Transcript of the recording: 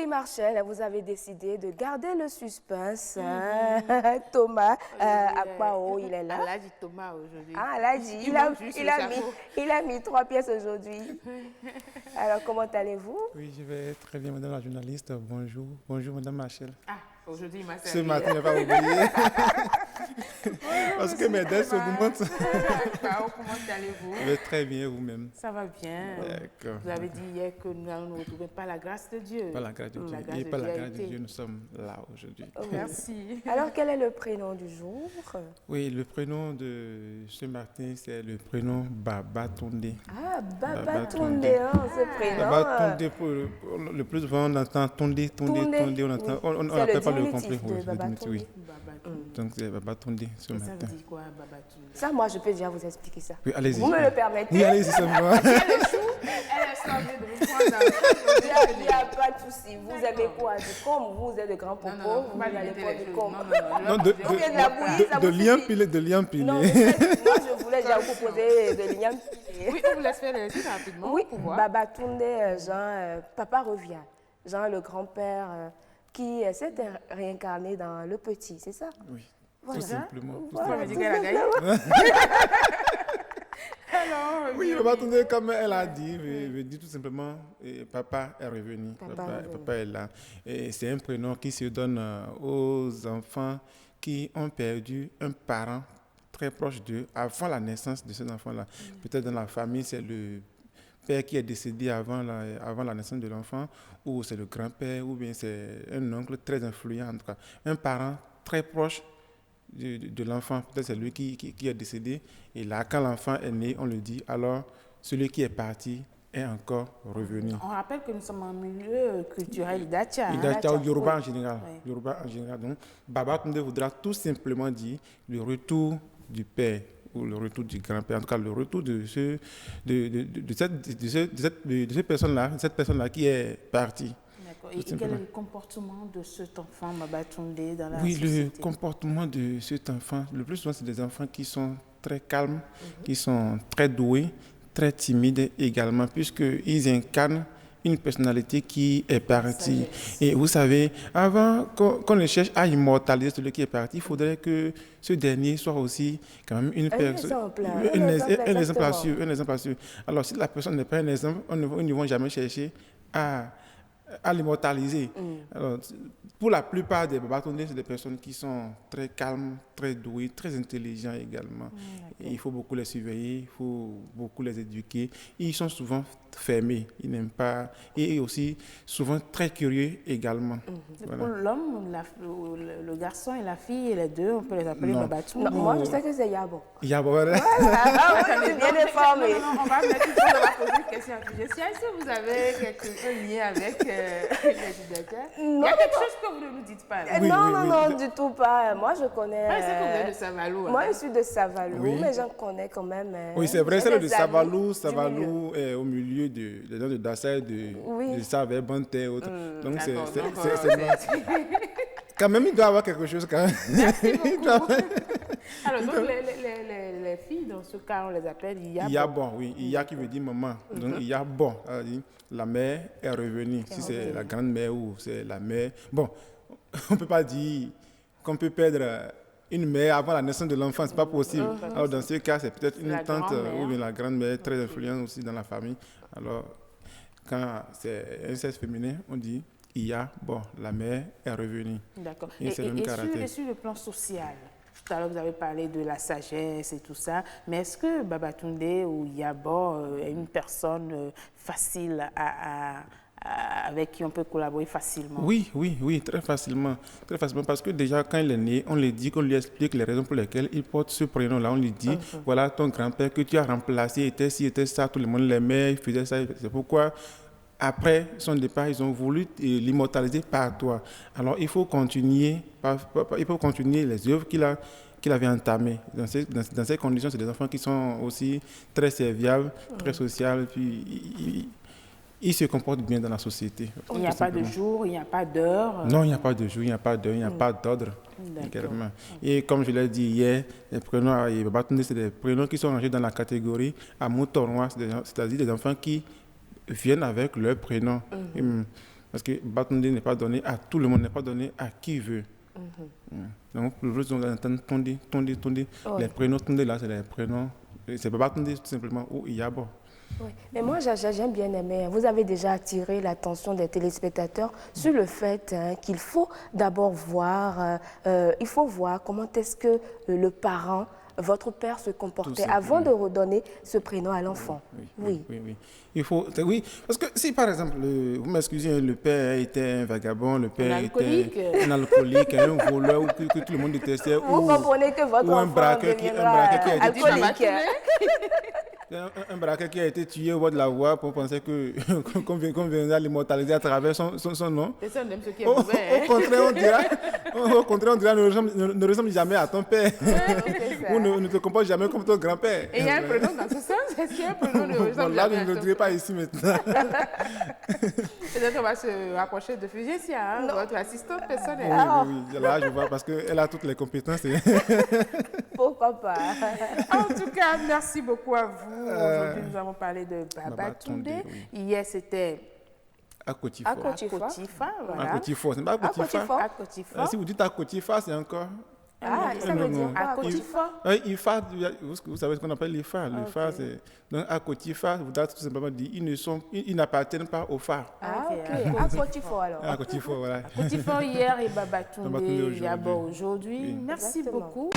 Marcel, vous avez décidé de garder le suspense. Thomas Akpao, il est là. Aladji Thomas aujourd'hui. Ah, Aladji, il a mis 3 pièces aujourd'hui. Alors, comment allez-vous? Oui, je vais très bien, madame la journaliste. Bonjour. Bonjour, madame Marcel. Ah, aujourd'hui, il m'a servi. Ce matin, je n'ai pas oublié. Parce que mes dettes augmentent. Comment allez-vous? Je vais très bien, vous-même. Ça va bien. D'accord. Vous avez dit hier que nous allons nous retrouver par la grâce de Dieu. Par la grâce de Dieu. Et par la grâce de Dieu, nous sommes là aujourd'hui. Oh, merci. Alors, quel est le prénom du jour? Oui, le prénom de ce matin, c'est le prénom Baba Tondé. Ah, Baba Tondé, ce prénom. Baba Tondé, le plus souvent, on entend Tondé, on n'appelle pas le complet. Oui. Donc, c'est Baba Tondé ce matin. Ça veut dire quoi, Baba Tondé? Ça, moi, je peux déjà vous expliquer ça. Oui, allez-y. Vous me le permettez? Oui, allez-y, c'est moi. Elle est chargée de me prendre dans Il n'y a pas de souci. Vous aimez quoi? Du combe? Vous êtes de grands popos? Vous allez prendre du combe? Non, de liam pilé. Non, moi, je voulais déjà vous proposer de liam pilé. Oui, on vous laisse faire les récits rapidement. Oui, Baba Tondé, Jean, papa revient. Jean, le grand-père qui s'est réincarné dans le petit, c'est ça? Oui, voilà. tout simplement. Ça veut dire qu'elle a gagné. Oui, Baba Tondé, comme elle a dit, veut dire tout simplement, papa est revenu. Papa est là. Et c'est un prénom qui se donne aux enfants qui ont perdu un parent très proche d'eux avant la naissance de ces enfants-là. Peut-être dans la famille, c'est le père qui est décédé avant la naissance de l'enfant, ou c'est le grand-père, ou bien c'est un oncle très influent, en tout cas. Un parent très proche de l'enfant, peut-être c'est lui qui est décédé. Et là, quand l'enfant est né, on le dit, alors celui qui est parti est encore revenu. On rappelle que nous sommes en milieu culturel Idacha. Idacha ou Yoruba en général. Oui. Yoruba en général. Donc, Baba Tondé voudra tout simplement dire le retour du père ou le retour du grand-père, en tout cas le retour de cette personne-là qui est partie. D'accord. Et quel est le comportement de cet enfant Baba Tondé dans la société? société? Le comportement de cet enfant, le plus souvent, c'est des enfants qui sont très calmes, qui sont très doués, très timides également, puisqu'ils incarnent une personnalité qui est partie. Et vous savez, avant qu'on ne cherche à immortaliser celui qui est parti, il faudrait que ce dernier soit aussi quand même une personne, un exemple à suivre. Alors, si la personne n'est pas un exemple, on ne va jamais chercher à l'immortaliser. Alors, pour la plupart des Baba Tondé, c'est des personnes qui sont très calmes, très douées, très intelligents également. Et il faut beaucoup les surveiller, il faut beaucoup les éduquer. Ils sont souvent fermés, ils n'aiment pas, et aussi souvent très curieux également. Voilà. Pour l'homme, le garçon et la fille, les deux, on peut les appeler Baba Tondé. Moi, je sais que c'est Yabo. Yabo, voilà. Je suis bien informée. Non, on va mettre on va poser une question à Jessia. Est-ce que vous avez un lien avec les Idacha? Il y a quelque chose que vous ne nous dites pas là. Non, du tout pas. Moi, je connais. C'est que vous êtes de Savalou. Moi, je suis de Savalou, mais j'en connais quand même. Oui, c'est vrai, c'est de Savalou. Savalou est au milieu des gens de Dassay, de Savé, Bante et autres. Donc, c'est quand même, il doit y avoir quelque chose quand même. Merci beaucoup. Alors, donc, les filles, dans ce cas, on les appelle Iya. Iya bon, oui. Iya qui veut dire maman. Donc, Iya bon. La mère est revenue. Si c'est la grande-mère ou c'est la mère. Bon, on ne peut pas dire qu'on peut perdre une mère avant la naissance de l'enfant. Ce n'est pas possible. Alors, dans ce cas, c'est peut-être une tante ou bien la grande-mère très influente aussi dans la famille. Alors, quand c'est un sexe féminin, on dit Iya, bon, la mère est revenue. D'accord. Et sur le plan social, tout à l'heure vous avez parlé de la sagesse et tout ça, mais est-ce que Baba Tondé ou Yabo est une personne facile avec qui on peut collaborer facilement? Oui, très facilement. Très facilement, parce que déjà, quand il est né, on lui dit, qu'on lui explique les raisons pour lesquelles il porte ce prénom-là. On lui dit, voilà ton grand-père que tu as remplacé, était ci, était ça, tout le monde l'aimait, il faisait ça, c'est pourquoi... Après son départ, ils ont voulu l'immortaliser par toi. Alors, il faut continuer les œuvres qu'il avait entamées. Dans ces conditions, c'est des enfants qui sont aussi très serviables, très sociaux, puis ils se comportent bien dans la société. Il n'y a pas de jour, il n'y a pas d'heure. Non, il n'y a pas de jour, il n'y a pas d'heure, il n'y a pas d'ordre. Et comme je l'ai dit hier, les prénoms à Baba Tondé, c'est des prénoms qui sont rangés dans la catégorie Amour Tournoi, c'est-à-dire des enfants qui viennent avec leur prénom. Parce que Babatunde n'est pas donné à tout le monde, n'est pas donné à qui veut. Donc, le plus on entend Tonde. Les prénoms Tonde, là, c'est les prénoms. C'est Babatunde, tout simplement, ou Iyabo. Oui. Mais moi, j'ai bien aimé. Vous avez déjà attiré l'attention des téléspectateurs sur le fait qu'il faut d'abord voir, comment est-ce que le parent, votre père, se comportait avant de redonner ce prénom à l'enfant. Oui. Oui, parce que si par exemple, vous m'excusez, le père était un vagabond, le père était un alcoolique, un voleur, ou que tout le monde détestait, vous comprenez que votre enfant deviendra alcoolique. Un braqueur qui a été tué au bord de la voie pour penser qu'on viendra l'immortaliser à travers son nom. Personne n'aime ce qui est mauvais. Au contraire, on dira ne ressemble jamais à ton père. Ou ne te comporte jamais comme ton grand-père. Et il y a un prénom dans ce sens? Est-ce qu'il y a un prénom ne ressemble là, jamais à ton père? je ne le dirai pas ici maintenant. Peut-être qu'on va se rapprocher de Fugesia, votre assistante personnelle. Oui, là, je vois, parce qu'elle a toutes les compétences. Pourquoi pas? En tout cas, merci beaucoup à vous. Aujourd'hui, nous avons parlé de Babatunde. Hier, c'était Akotifa. Voilà. Akotifa, c'est pas Akotifa. Si vous dites Akotifa, c'est encore... Ça veut dire Akotifa. Ifa, vous savez ce qu'on appelle l'Ifa. L'Ifa, c'est... Donc, Akotifa, vous avez tout simplement dit, ils n'appartiennent pas au phare. Akotifa, alors. Akotifa, voilà. Akotifa hier et Babatunde Yabo aujourd'hui. Merci beaucoup.